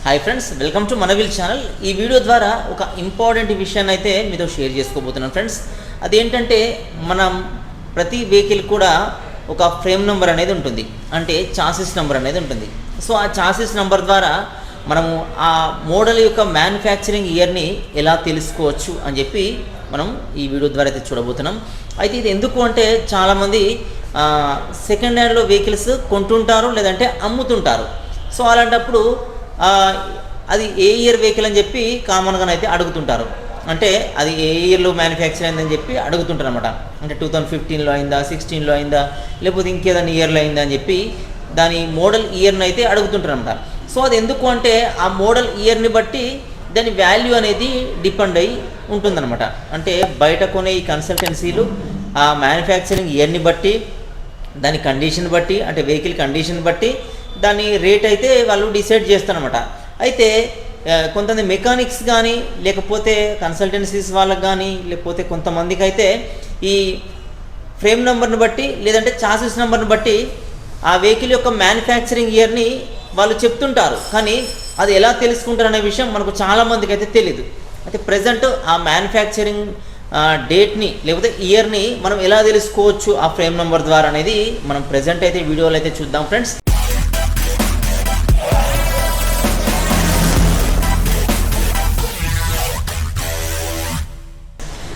Hi friends, welcome to Manavil channel. ఈ video ద్వారా ఒక ఇంపార్టెంట్ విషయాన్ని అయితే మీతో షేర్ చేసుకోబోతున్నాను ఫ్రెండ్స్. అదేంటంటే మనం ప్రతి వెహికల్ కూడా ఒక ఫ్రేమ్ నెంబర్ అనేది ఉంటుంది, అంటే చాసిస్ నెంబర్ అనేది ఉంటుంది. సో ఆ చాసిస్ నెంబర్ ద్వారా మనము ఆ మోడల్ యొక్క మ్యానుఫ్యాక్చరింగ్ ఇయర్ని ఎలా తెలుసుకోవచ్చు అని చెప్పి మనం ఈ వీడియో ద్వారా అయితే చూడబోతున్నాం. అయితే ఇది ఎందుకు అంటే చాలామంది సెకండ్ హ్యాండ్లో వెహికల్స్ కొంటుంటారు, లేదంటే అమ్ముతుంటారు. సో అలాంటప్పుడు అది ఏ ఇయర్ వెహికల్ అని చెప్పి కామన్గా అయితే అడుగుతుంటారు. అంటే అది ఏ ఇయర్లో మ్యానుఫ్యాక్చర్ అయిందని చెప్పి అడుగుతుంటారు అనమాట. అంటే 2015లో అయిందా, 16లో అయిందా, లేకపోతే ఇంకేదైనా ఇయర్లో అయిందా అని చెప్పి దాని మోడల్ ఇయర్ని అయితే అడుగుతుంటారు అనమాట. సో అది ఎందుకు అంటే ఆ మోడల్ ఇయర్ని బట్టి దాని వాల్యూ అనేది డిపెండ్ అయ్యి ఉంటుందన్నమాట. అంటే బయట కొనే ఈ కన్సల్టెన్సీలు ఆ మ్యానుఫ్యాక్చరింగ్ ఇయర్ని బట్టి, దాని కండిషన్ బట్టి, అంటే వెహికల్ కండిషన్ బట్టి దాని రేట్ అయితే వాళ్ళు డిసైడ్ చేస్తారనమాట. అయితే కొంతమంది మెకానిక్స్ కానీ, లేకపోతే కన్సల్టెన్సీస్ వాళ్ళకి కానీ, లేకపోతే కొంతమందికి అయితే ఈ ఫ్రేమ్ నెంబర్ని బట్టి, లేదంటే చాసిస్ నెంబర్ని బట్టి ఆ వెహికల్ యొక్క మ్యానుఫ్యాక్చరింగ్ ఇయర్ని వాళ్ళు చెప్తుంటారు. కానీ అది ఎలా తెలుసుకుంటారు అనే విషయం మనకు చాలామందికి అయితే తెలియదు. అయితే ప్రజెంట్ ఆ మ్యానుఫ్యాక్చరింగ్ డేట్ని లేకపోతే ఇయర్ని మనం ఎలా తెలుసుకోవచ్చు ఆ ఫ్రేమ్ నెంబర్ ద్వారా అనేది మనం ప్రజెంట్ అయితే వీడియోలో అయితే చూద్దాం ఫ్రెండ్స్.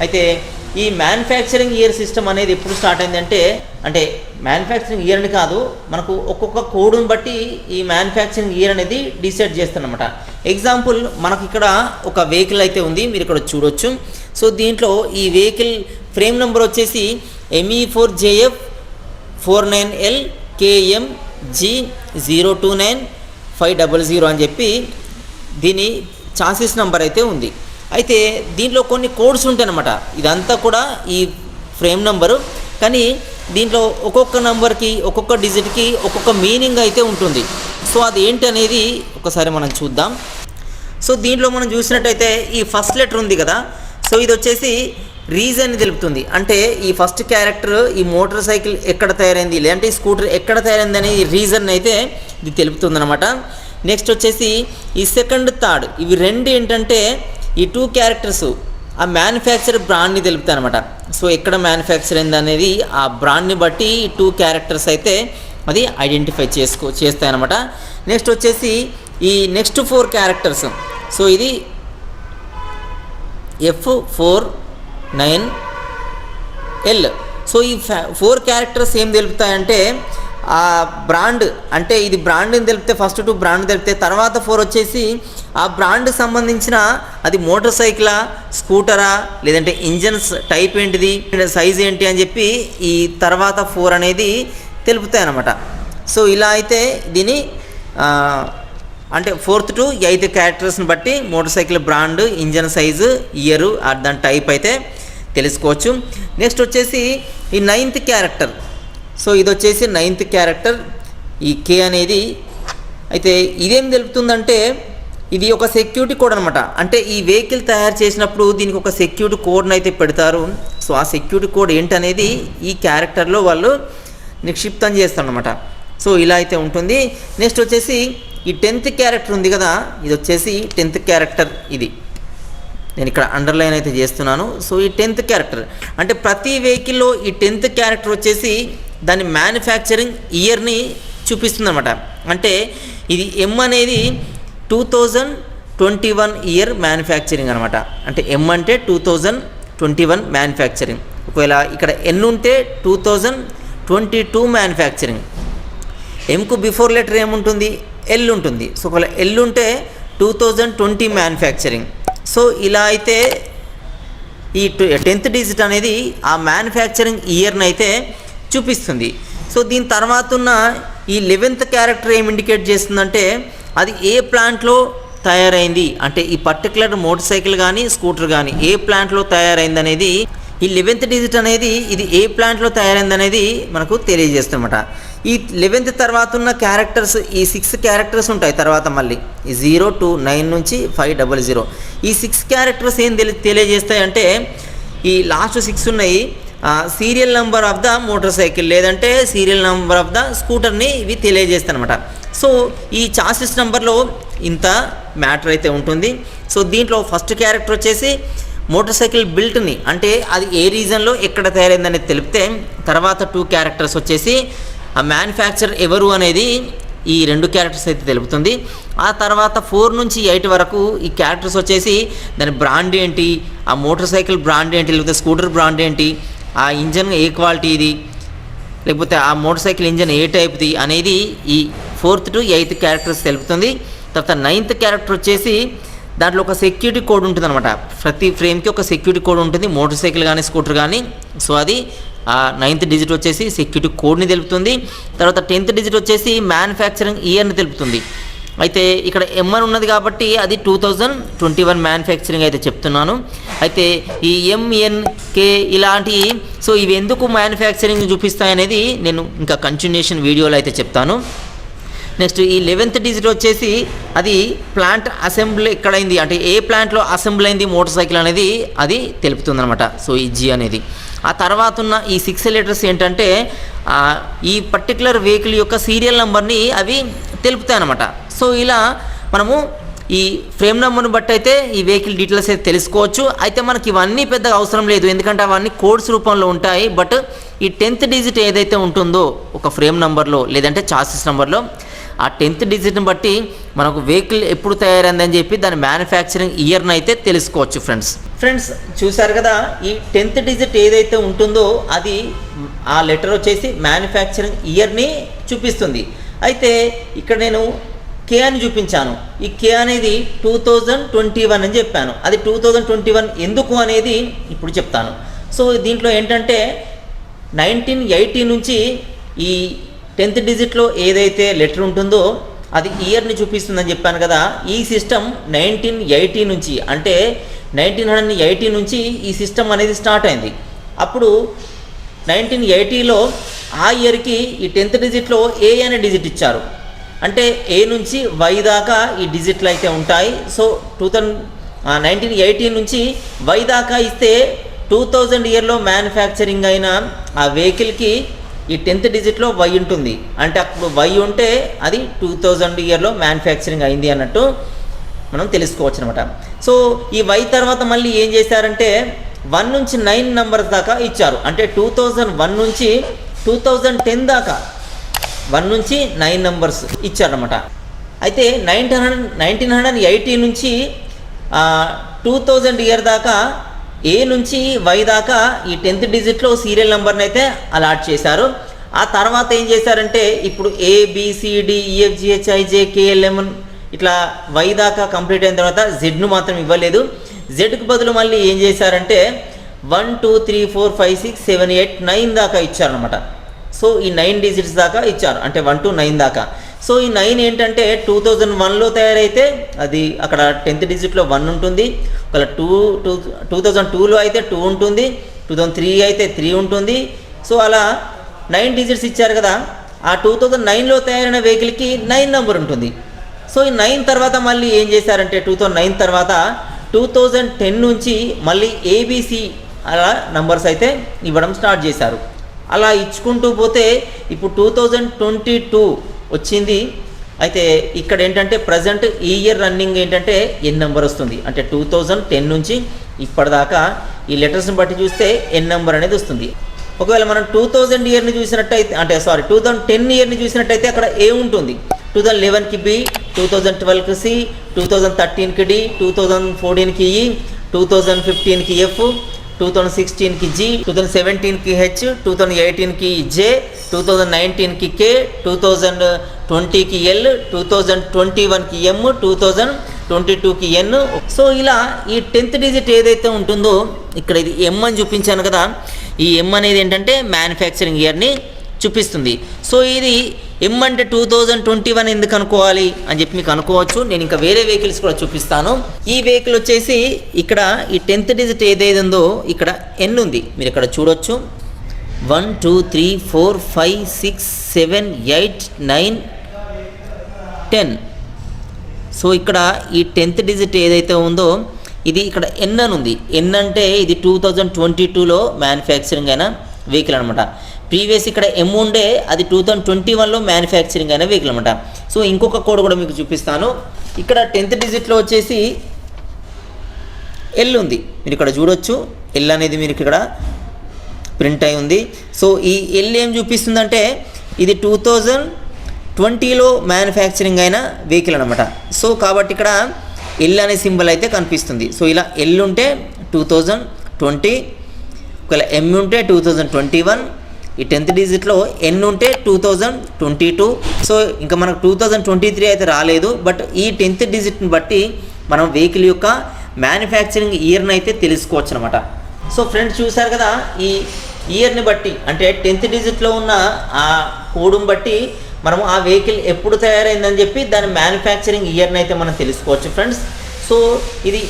అయితే ఈ మ్యానుఫ్యాక్చరింగ్ ఇయర్ సిస్టమ్ అనేది ఎప్పుడు స్టార్ట్ అయిందంటే, అంటే మ్యానుఫ్యాక్చరింగ్ ఇయర్ని కాదు, మనకు ఒక్కొక్క కోడ్ని బట్టి ఈ మ్యానుఫ్యాక్చరింగ్ ఇయర్ అనేది డిసైడ్ చేస్తారనమాట. ఎగ్జాంపుల్, మనకు ఇక్కడ ఒక వెహికల్ అయితే ఉంది, మీరు ఇక్కడ చూడొచ్చు. సో దీంట్లో ఈ వెహికల్ ఫ్రేమ్ నెంబర్ వచ్చేసి ME4JF 49L KMG 029-500 అని చెప్పి దీని చాసిస్ నెంబర్ అయితే ఉంది. అయితే దీంట్లో కొన్ని కోడ్స్ ఉంటాయి అన్నమాట. ఇదంతా కూడా ఈ ఫ్రేమ్ నెంబరు, కానీ దీంట్లో ఒక్కొక్క నెంబర్కి, ఒక్కొక్క డిజిట్కి ఒక్కొక్క మీనింగ్ అయితే ఉంటుంది. సో అది ఏంటి అనేది ఒకసారి మనం చూద్దాం. సో దీంట్లో మనం చూసినట్టయితే ఈ ఫస్ట్ లెటర్ ఉంది కదా, సో ఇది వచ్చేసి రీజన్ తెలుపుతుంది. అంటే ఈ ఫస్ట్ క్యారెక్టర్ ఈ మోటార్ సైకిల్ ఎక్కడ తయారైంది, లేదంటే ఈ స్కూటర్ ఎక్కడ తయారైంది అనే రీజన్ అయితే ఇది తెలుపుతుంది అనమాట. నెక్స్ట్ వచ్చేసి ఈ సెకండ్, థర్డ్, ఇవి రెండు ఏంటంటే ఈ 2 క్యారెక్టర్స్ ఆ మ్యానుఫ్యాక్చర్ బ్రాండ్ని తెలుపుతాయి అనమాట. సో ఎక్కడ మ్యానుఫ్యాక్చర్ అయింది అనేది ఆ బ్రాండ్ని బట్టి ఈ 2 క్యారెక్టర్స్ అయితే అది ఐడెంటిఫై చేస్తాయన్నమాట. నెక్స్ట్ వచ్చేసి ఈ నెక్స్ట్ 4 క్యారెక్టర్స్, సో ఇది F49L. సో ఈ 4 క్యారెక్టర్స్ ఏం తెలుపుతాయంటే ఆ బ్రాండ్, అంటే ఇది బ్రాండ్ని తెలిపితే ఫస్ట్ 2 బ్రాండ్ తెలిపితే తర్వాత 4 వచ్చేసి ఆ బ్రాండ్కి సంబంధించిన అది మోటార్ సైకిలా, స్కూటరా, లేదంటే ఇంజన్స్ టైప్ ఏంటిది, సైజ్ ఏంటి అని చెప్పి ఈ తర్వాత 4 అనేది తెలుపుతాయి అన్నమాట. సో ఇలా అయితే దీని అంటే 4th to 8th క్యారెక్టర్స్ని బట్టి motor cycle brand, engine size, year, దాని టైప్ అయితే తెలుసుకోవచ్చు. నెక్స్ట్ వచ్చేసి ఈ 9th క్యారెక్టర్, సో ఇది వచ్చేసి 9th క్యారెక్టర్, ఈ K అనేది. అయితే ఇదేం తెలుపుతుందంటే ఇది ఒక సెక్యూరిటీ కోడ్ అనమాట. అంటే ఈ వెహికల్ తయారు చేసినప్పుడు దీనికి ఒక సెక్యూరిటీ కోడ్ని అయితే పెడతారు. సో ఆ సెక్యూరిటీ కోడ్ ఏంటనేది ఈ క్యారెక్టర్లో వాళ్ళు నిక్షిప్తం చేస్తారనమాట. సో ఇలా అయితే ఉంటుంది. నెక్స్ట్ వచ్చేసి ఈ 10th క్యారెక్టర్ ఉంది కదా, ఇది వచ్చేసి 10th క్యారెక్టర్. ఇది నేను ఇక్కడ అండర్లైన్ అయితే చేస్తున్నాను. సో ఈ 10th క్యారెక్టర్ అంటే ప్రతి వెహికల్లో ఈ 10th క్యారెక్టర్ వచ్చేసి దాని మ్యానుఫ్యాక్చరింగ్ ఇయర్ని చూపిస్తుంది అనమాట. అంటే ఇది M అనేది 2021 ఇయర్ మ్యానుఫ్యాక్చరింగ్ అనమాట. అంటే M అంటే 2021 మ్యానుఫ్యాక్చరింగ్. ఒకవేళ ఇక్కడ N ఉంటే 2022 మ్యానుఫ్యాక్చరింగ్. Mకు బిఫోర్ లెటర్ ఏముంటుంది, L ఉంటుంది. సో ఒకవేళ L ఉంటే 2020 మ్యానుఫ్యాక్చరింగ్. సో ఇలా అయితే ఈ 10th డిజిట్ అనేది ఆ మ్యానుఫ్యాక్చరింగ్ ఇయర్ని అయితే చూపిస్తుంది. సో దీని తర్వాత ఉన్న ఈ 11th క్యారెక్టర్ ఏం ఇండికేట్ చేస్తుందంటే అది ఏ ప్లాంట్లో తయారైంది, అంటే ఈ పర్టికులర్ మోటార్ సైకిల్ కానీ, స్కూటర్ కానీ ఏ ప్లాంట్లో తయారైంది అనేది, ఈ 11th డిజిట్ అనేది ఇది ఏ ప్లాంట్లో తయారైంది అనేది మనకు తెలియజేస్తుందన్నమాట. ఈ 11th తర్వాత ఉన్న క్యారెక్టర్స్, ఈ 6 క్యారెక్టర్స్ ఉంటాయి తర్వాత మళ్ళీ ఈ 0 to 9 నుంచి 500. ఈ 6 క్యారెక్టర్స్ ఏం తెలియజేస్తాయంటే ఈ లాస్ట్ 6 ఉన్నాయి, serial number of the motor cycle లేదంటే సీరియల్ నెంబర్ ఆఫ్ ద స్కూటర్ని ఇవి తెలియజేస్తాయి అనమాట. సో ఈ చాసిస్ నెంబర్లో ఇంత మ్యాటర్ అయితే ఉంటుంది. సో దీంట్లో ఫస్ట్ క్యారెక్టర్ వచ్చేసి మోటార్ సైకిల్ బిల్ట్ని, అంటే అది ఏ రీజన్లో ఎక్కడ తయారైందని తెలిపితే, తర్వాత 2 క్యారెక్టర్స్ వచ్చేసి ఆ మ్యానుఫ్యాక్చర్ ఎవరు అనేది ఈ 2 క్యారెక్టర్స్ అయితే తెలుపుతుంది. ఆ తర్వాత 4 నుంచి 8 వరకు ఈ క్యారెక్టర్స్ వచ్చేసి దాని బ్రాండ్ ఏంటి, ఆ మోటార్ సైకిల్ బ్రాండ్ ఏంటి, లేకపోతే స్కూటర్ బ్రాండ్ ఏంటి, ఆ ఇంజన్ ఏ క్వాలిటీ ఇది, లేకపోతే ఆ మోటార్ సైకిల్ ఇంజన్ ఏ టైప్ది అనేది ఈ 4th to 8th క్యారెక్టర్స్ తెలుపుతుంది. తర్వాత 9th క్యారెక్టర్ వచ్చేసి దాంట్లో ఒక సెక్యూరిటీ కోడ్ ఉంటుంది అనమాట. ప్రతి ఫ్రేమ్కి ఒక సెక్యూరిటీ కోడ్ ఉంటుంది, మోటార్ సైకిల్ కానీ స్కూటర్ కానీ. సో అది ఆ 9th డిజిట్ వచ్చేసి సెక్యూరిటీ కోడ్ని తెలుపుతుంది. తర్వాత 10th డిజిట్ వచ్చేసి మ్యానుఫ్యాక్చరింగ్ ఇయర్ని తెలుపుతుంది. అయితే ఇక్కడ ఎంఎన్ ఉన్నది కాబట్టి అది 2021 మ్యానుఫ్యాక్చరింగ్ అయితే చెప్తున్నాను. అయితే ఈ ఎంఎన్కే ఇలాంటి, సో ఇవి ఎందుకు మ్యానుఫ్యాక్చరింగ్ చూపిస్తాయనేది నేను ఇంకా కంటిన్యూషన్ వీడియోలో అయితే చెప్తాను. నెక్స్ట్ ఈ 11th డిజిట్ వచ్చేసి అది ప్లాంట్ అసెంబ్లీ ఎక్కడైంది, అంటే ఏ ప్లాంట్లో అసెంబ్లీ అయింది మోటార్ సైకిల్ అనేది అది తెలుపుతుంది అనమాట. సో ఈ జీ అనేది. ఆ తర్వాత ఉన్న ఈ 6 లెటర్స్ ఏంటంటే ఈ పర్టికులర్ వెహికల్ యొక్క సీరియల్ నెంబర్ని అవి తెలుపుతాయి అనమాట. సో ఇలా మనము ఈ ఫ్రేమ్ నెంబర్ని బట్టి అయితే ఈ వెహికల్ డీటెయిల్స్ అయితే తెలుసుకోవచ్చు. అయితే మనకి ఇవన్నీ పెద్దగా అవసరం లేదు, ఎందుకంటే అవన్నీ కోడ్స్ రూపంలో ఉంటాయి. బట్ ఈ 10th డిజిట్ ఏదైతే ఉంటుందో ఒక ఫ్రేమ్ నెంబర్లో లేదంటే చాసిస్ నెంబర్లో, ఆ 10th డిజిట్ని బట్టి మనకు వెహికల్ ఎప్పుడు తయారైందని చెప్పి దాని మ్యానుఫ్యాక్చరింగ్ ఇయర్ని అయితే తెలుసుకోవచ్చు ఫ్రెండ్స్ చూసారు కదా, ఈ 10th డిజిట్ ఏదైతే ఉంటుందో అది ఆ లెటర్ వచ్చేసి మ్యానుఫ్యాక్చరింగ్ ఇయర్ని చూపిస్తుంది. అయితే ఇక్కడ నేను కే అని చూపించాను. ఈ కే అనేది 2021 అని చెప్పాను. అది 2021 ఎందుకు అనేది ఇప్పుడు చెప్తాను. సో దీంట్లో ఏంటంటే 1980 నుంచి ఈ 10th డిజిట్లో ఏదైతే లెటర్ ఉంటుందో అది ఇయర్ని చూపిస్తుందని చెప్పాను కదా. ఈ సిస్టమ్ 1980 నుంచి, అంటే 1980 నుంచి ఈ సిస్టమ్ అనేది స్టార్ట్ అయింది. అప్పుడు 1980లో ఆ ఇయర్కి ఈ 10th డిజిట్లో ఏ అనే డిజిట్ ఇచ్చారు. అంటే ఏ నుంచి వై దాకా ఈ డిజిట్లు అయితే ఉంటాయి. సో 1980 నుంచి వై దాకా ఇస్తే 2000 ఇయర్లో మ్యానుఫ్యాక్చరింగ్ అయిన ఆ వెహికల్కి ఈ 10th డిజిట్లో వై ఉంటుంది. అంటే అప్పుడు వై ఉంటే అది 2000 ఇయర్లో మ్యానుఫ్యాక్చరింగ్ అయింది అన్నట్టు మనం తెలుసుకోవచ్చు అనమాట. సో ఈ వై తర్వాత మళ్ళీ ఏం చేశారంటే 1 నుంచి 9 నెంబర్స్ దాకా ఇచ్చారు. అంటే 2001 నుంచి 2010 దాకా 1 నుంచి 9 నెంబర్స్ ఇచ్చారనమాట. అయితే 1980 నుంచి 2000 ఇయర్ దాకా ఏ నుంచి వై దాకా ఈ 10th డిజిట్లో సీరియల్ నెంబర్ని అయితే అలాట్ చేశారు. ఆ తర్వాత ఏం చేశారంటే ఇప్పుడు ABCDEFGHIJKLM ఇట్లా వై దాకా కంప్లీట్ అయిన తర్వాత జెడ్ను మాత్రం ఇవ్వలేదు. జెడ్కి బదులు మళ్ళీ ఏం చేశారంటే 1 2 3 4 5 6 7 8 9 దాకా ఇచ్చారనమాట. సో ఈ 9 డిజిట్స్ దాకా ఇచ్చారు, అంటే 1 to 9 దాకా. సో ఈ 9 ఏంటంటే 2001లో తయారైతే అది అక్కడ 10th డిజిట్లో 1 ఉంటుంది. ఒకవేళ 2002లో అయితే 2 ఉంటుంది, 2003 అయితే 3 ఉంటుంది. సో అలా 9 డిజిట్స్ ఇచ్చారు కదా. ఆ 2009లో తయారైన వెహికల్కి 9 నెంబర్ ఉంటుంది. సో ఈ 9 తర్వాత మళ్ళీ ఏం చేశారంటే 2009 తర్వాత 2010 నుంచి మళ్ళీ ABC అలా నంబర్స్ అయితే ఇవ్వడం స్టార్ట్ చేశారు. అలా ఇచ్చుకుంటూ పోతే ఇప్పుడు 2022 వచ్చింది. అయితే ఇక్కడ ఏంటంటే ప్రజెంట్ ఈ ఇయర్ రన్నింగ్ ఏంటంటే ఎన్ నెంబర్ వస్తుంది. అంటే 2010 నుంచి ఇప్పటిదాకా ఈ లెటర్స్ని బట్టి చూస్తే ఎన్ నెంబర్ అనేది వస్తుంది. ఒకవేళ మనం 2000 ఇయర్ని చూసినట్టయితే, అంటే 2010 ఇయర్ని చూసినట్టయితే అక్కడ ఏ ఉంటుంది. 2011కి బి, 2012కి సి, 2013కి డి, 2014కి ఈ, 2015కి ఎఫ్, 2016కి జి, 2017కి హెచ్, 2018కి జే, 2019కి కే, 2020కి ఎల్, 2021కి ఎం, 2022కి ఎన్. సో ఇలా ఈ 10th డిజిట్ ఏదైతే ఉంటుందో ఇక్కడ ఇది ఎం అని చూపించాను కదా. ఈ ఎం అనేది ఏంటంటే మ్యానుఫ్యాక్చరింగ్ ఇయర్ని చూపిస్తుంది. సో ఇది ఎం అంటే 2021 ఎందుకు అనుకోవాలి అని చెప్పి మీకు అనుకోవచ్చు. నేను ఇంకా వేరే వెహికల్స్ కూడా చూపిస్తాను. ఈ వెహికల్ వచ్చేసి ఇక్కడ ఈ 10th డిజిట్ ఏదైతే ఉందో ఇక్కడ ఎన్ ఉంది, మీరు ఇక్కడ చూడొచ్చు. 1 2 3 4 5 6 7 8 9 10. సో ఇక్కడ ఈ 10th డిజిట్ ఏదైతే ఉందో ఇది ఇక్కడ ఎన్ అని ఉంది. ఎన్ అంటే ఇది 2022లో మ్యానుఫ్యాక్చరింగ్ అయిన వెహికల్ అనమాట. ప్రీవియస్ ఇక్కడ ఎం ఉండే అది 2021లో మ్యానుఫ్యాక్చరింగ్ అయిన వెహికల్ అనమాట. సో ఇంకొక కోడ్ కూడా మీకు చూపిస్తాను. ఇక్కడ 10th డిజిట్లో వచ్చేసి ఎల్ ఉంది, మీరు ఇక్కడ చూడొచ్చు. ఎల్ అనేది మీరు ఇక్కడ ప్రింట్ అయి ఉంది. సో ఈ ఎల్ ఏం చూపిస్తుందంటే ఇది 2020లో మ్యానుఫ్యాక్చరింగ్ అయిన వెహికల్ అనమాట. సో కాబట్టి ఇక్కడ ఎల్ అనే సింబల్ అయితే కనిపిస్తుంది. సో ఇలా ఎల్ ఉంటే 2020, ఒకవేళ ఎం ఉంటే 2021, ఈ 10th డిజిట్లో ఎన్ ఉంటే 2022. సో ఇంకా మనకు 2023 అయితే రాలేదు. బట్ ఈ 10th డిజిట్ని బట్టి మనం వెహికల్ యొక్క మ్యానుఫ్యాక్చరింగ్ ఇయర్ని అయితే తెలుసుకోవచ్చు అనమాట. సో ఫ్రెండ్స్ చూసారు కదా, ఈ ఇయర్ని బట్టి అంటే 10th డిజిట్లో ఉన్న ఆ కోడ్ని బట్టి మనం ఆ వెహికల్ ఎప్పుడు తయారైందని చెప్పి దాని మ్యానుఫ్యాక్చరింగ్ ఇయర్ని అయితే మనం తెలుసుకోవచ్చు ఫ్రెండ్స్. సో ఇది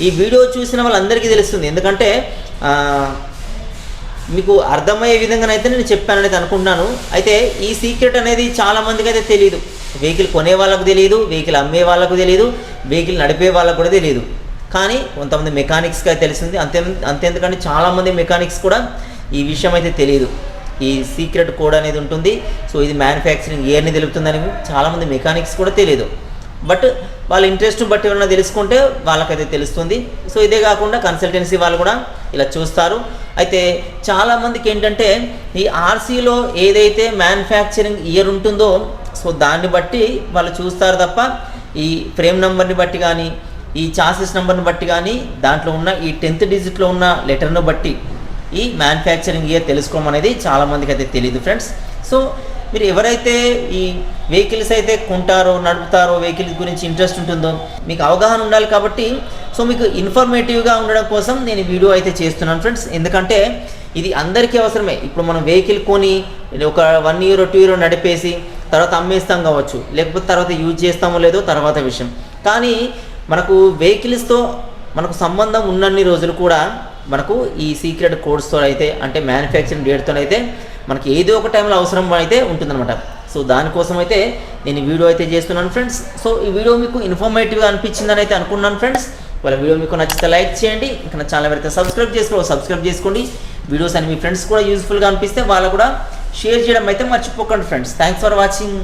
ఈ వీడియో చూసిన వాళ్ళందరికీ తెలుస్తుంది, ఎందుకంటే మీకు అర్థమయ్యే విధంగానైతే నేను చెప్పానని అనుకుంటున్నాను. అయితే ఈ సీక్రెట్ అనేది చాలామందికి అయితే తెలియదు. వెహికల్ కొనే వాళ్ళకు తెలియదు, వెహికల్ అమ్మే వాళ్ళకు తెలియదు, వెహికల్ నడిపే వాళ్ళకు కూడా తెలియదు. కానీ కొంతమంది మెకానిక్స్కి అయితే తెలిసింది. అంతేందుకంటే చాలామంది మెకానిక్స్ కూడా ఈ విషయం అయితే తెలియదు. ఈ సీక్రెట్ కోడ్ అనేది ఉంటుంది. సో ఇది మ్యానుఫ్యాక్చరింగ్ ఇయర్ని తెలుపుతుందని చాలామంది మెకానిక్స్ కూడా తెలియదు. బట్ వాళ్ళ ఇంట్రెస్ట్ బట్టి ఏమన్నా తెలుసుకుంటే వాళ్ళకైతే తెలుస్తుంది. సో ఇదే కాకుండా కన్సల్టెన్సీ వాళ్ళు కూడా ఇలా చూస్తారు. అయితే చాలామందికి ఏంటంటే ఈ ఆర్సీలో ఏదైతే మ్యానుఫ్యాక్చరింగ్ ఇయర్ ఉంటుందో సో దాన్ని బట్టి వాళ్ళు చూస్తారు తప్ప ఈ ఫ్రేమ్ నెంబర్ని బట్టి కానీ ఈ చాసిస్ నెంబర్ని బట్టి కానీ దాంట్లో ఉన్న ఈ 10th డిజిట్లో ఉన్న లెటర్ను బట్టి ఈ మ్యానుఫ్యాక్చరింగ్ ఇయర్ తెలుసుకోవడం అనేది చాలామందికి అయితే తెలియదు ఫ్రెండ్స్. సో మీరు ఎవరైతే ఈ వెహికల్స్ అయితే కొంటారో నడుపుతారో వెహికల్స్ గురించి ఇంట్రెస్ట్ ఉంటుందో మీకు అవగాహన ఉండాలి. కాబట్టి సో మీకు ఇన్ఫర్మేటివ్గా ఉండడం కోసం నేను వీడియో అయితే చేస్తున్నాను ఫ్రెండ్స్. ఎందుకంటే ఇది అందరికీ అవసరమే. ఇప్పుడు మనం వెహికల్ కొని ఒక 1 year 2 year నడిపేసి తర్వాత అమ్మేస్తాం కావచ్చు, లేకపోతే తర్వాత యూజ్ చేస్తామో లేదో తర్వాత విషయం. కానీ మనకు వెహికల్స్తో మనకు సంబంధం ఉన్నన్ని రోజులు కూడా మనకు ఈ సీక్రెట్ కోడ్స్తో అయితే అంటే మ్యానుఫ్యాక్చరింగ్ డేట్తో అయితే మనకి ఏదో ఒక టైంలో అవసరం అయితే ఉంటుందన్నమాట. సో దానికోసం అయితే నేను ఈ వీడియో అయితే చేస్తున్నాను ఫ్రెండ్స్. సో ఈ వీడియో మీకు ఇన్ఫర్మేటివ్గా అనిపించిందని అయితే అనుకున్నాను ఫ్రెండ్స్. వాళ్ళ వీడియో మీకు నచ్చితే లైక్ చేయండి, ఇంకా నా ఛానల్ అయితే సబ్స్క్రైబ్ చేసుకోండి. వీడియోస్ అని మీ ఫ్రెండ్స్ కూడా యూజ్ఫుల్గా అనిపిస్తే వాళ్ళు కూడా షేర్ చేయడం అయితే మర్చిపోకండి ఫ్రెండ్స్. Thanks for watching.